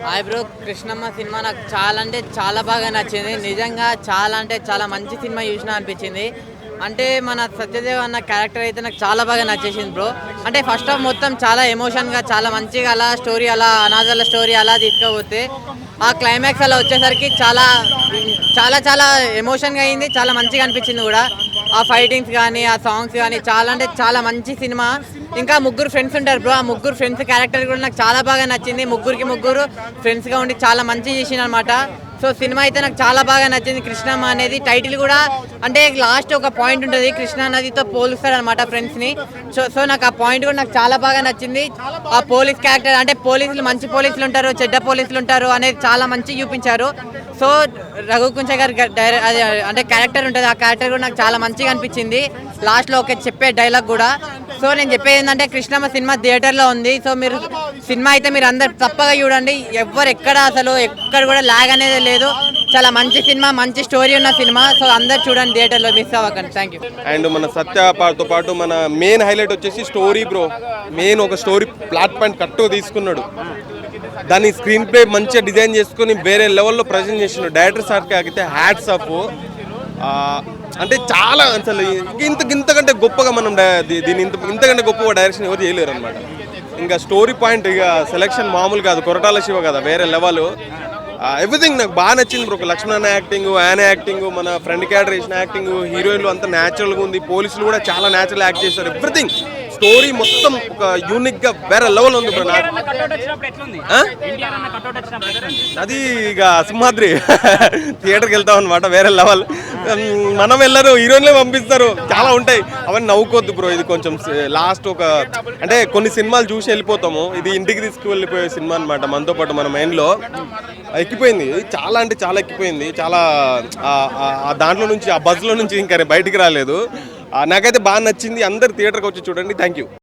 Hi bro, Krishnamma cinema నాకు చాలా అంటే చాలా బాగా నచ్చింది. నిజంగా చాలా అంటే చాలా మంచి సినిమా చూసినా అనిపించింది. అంటే మన సత్యదేవ్ అన్న క్యారెక్టర్ అయితే నాకు చాలా బాగా నచ్చేసింది బ్రో. అంటే ఫస్ట్ హాఫ్ మొత్తం చాలా ఎమోషన్గా చాలా మంచిగా అలా స్టోరీ అలా అనాథల స్టోరీ అలా తీసుకుపోతే ఆ క్లైమాక్స్ అలా వచ్చేసరికి చాలా చాలా చాలా ఎమోషన్గా అయింది. చాలా మంచిగా అనిపించింది కూడా. ఆ ఫైటింగ్స్ కానీ ఆ సాంగ్స్ కానీ చాలా అంటే చాలా మంచి సినిమా. ఇంకా ముగ్గురు ఫ్రెండ్స్ ఉంటారు బ్రో. ఆ ముగ్గురు ఫ్రెండ్స్ క్యారెక్టర్ కూడా నాకు చాలా బాగా నచ్చింది. ముగ్గురు ఫ్రెండ్స్గా ఉండి చాలా మంచి చేసిన అనమాట. సో సినిమా అయితే నాకు చాలా బాగా నచ్చింది. కృష్ణమ్మ అనేది టైటిల్ కూడా అంటే లాస్ట్ ఒక పాయింట్ ఉంటుంది, కృష్ణా నదితో పోలుస్తాడు అనమాట ఫ్రెండ్స్ని. సో నాకు ఆ పాయింట్ కూడా నాకు చాలా బాగా నచ్చింది. ఆ పోలీస్ క్యారెక్టర్ అంటే పోలీసులు మంచి పోలీసులు ఉంటారు, చెడ్డ పోలీసులు ఉంటారు అనేది చాలా మంచిగా చూపించారు. సో రఘుకుంచ గారి అంటే క్యారెక్టర్ ఉంటుంది, ఆ క్యారెక్టర్ కూడా నాకు చాలా మంచిగా అనిపించింది. లాస్ట్లో ఒక చెప్పే డైలాగ్ కూడా. సో నేను చెప్పేది ఏంటంటే కృష్ణమ్మ సినిమా థియేటర్లో ఉంది. సో మీరు సినిమా అయితే మీరు అందరు తప్పగా చూడండి. ఎక్కడ కూడా లాగ్ అనేది లేదు. చాలా మంచి సినిమా, మంచి స్టోరీ ఉన్న సినిమా. సో అందరు చూడండి థియేటర్లో, మిస్ అవ్వకండి. Thank you. అండ్ మన సత్యతో పాటు మన మెయిన్ హైలైట్ వచ్చేసి స్టోరీ బ్రో. మెయిన్ ఒక స్టోరీ ప్లాట్ పాయింట్ కరెక్ట్గా తీసుకున్నాడు. దాన్ని స్క్రీన్ ప్లే మంచిగా డిజైన్ చేసుకుని వేరే లెవెల్లో ప్రజెంట్ చేసినాడు. డైరెక్టర్ సార్కి అయితే హ్యాట్స్ ఆఫ్. అంటే చాలా అసలు ఇంతకంటే గొప్పగా మనం దీన్ని ఇంతకంటే గొప్పగా డైరెక్షన్ ఎవరు చేయలేరు అనమాట. ఇంకా స్టోరీ పాయింట్ ఇక సెలెక్షన్ మామూలు కాదు, కొరటాల శివ కదా వేరే లెవెల్. ఎవ్రీథింగ్ నాకు బాగా నచ్చింది బ్రో. లక్ష్మణ్ యాక్టింగ్, ఆయన యాక్టింగ్, మన ఫ్రెండ్ క్యారెక్టర్ చేసిన యాక్టింగ్, హీరోయిన్లు అంతా న్యాచురల్గా ఉంది. పోలీసులు కూడా చాలా న్యాచురల్ యాక్ట్ చేశారు. ఎవ్రీథింగ్ స్టోరీ మొత్తం ఒక యూనిక్ గా వేరే లెవెల్ ఉంది బ్రో. అది ఇక సింహాద్రి థియేటర్కి వెళ్తాం అనమాట, వేరే లెవెల్. మనం వెళ్ళరు, హీరోయిన్లే పంపిస్తారు. చాలా ఉంటాయి, అవన్నీ నవ్వుకోవద్దు బ్రో. ఇది కొంచెం లాస్ట్ ఒక అంటే కొన్ని సినిమాలు చూసి వెళ్ళిపోతాము, ఇది ఇంటికి తీసుకువెళ్ళిపోయే సినిమా అనమాట. మనతో పాటు మన మైండ్లో ఎక్కిపోయింది. చాలా అంటే చాలా ఎక్కిపోయింది. చాలా దాంట్లో నుంచి ఆ బజ్లో నుంచి ఇంకా బయటికి రాలేదు. నాకైతే బాగా నచ్చింది. అందరు థియేటర్కి వచ్చి చూడండి. Thank you.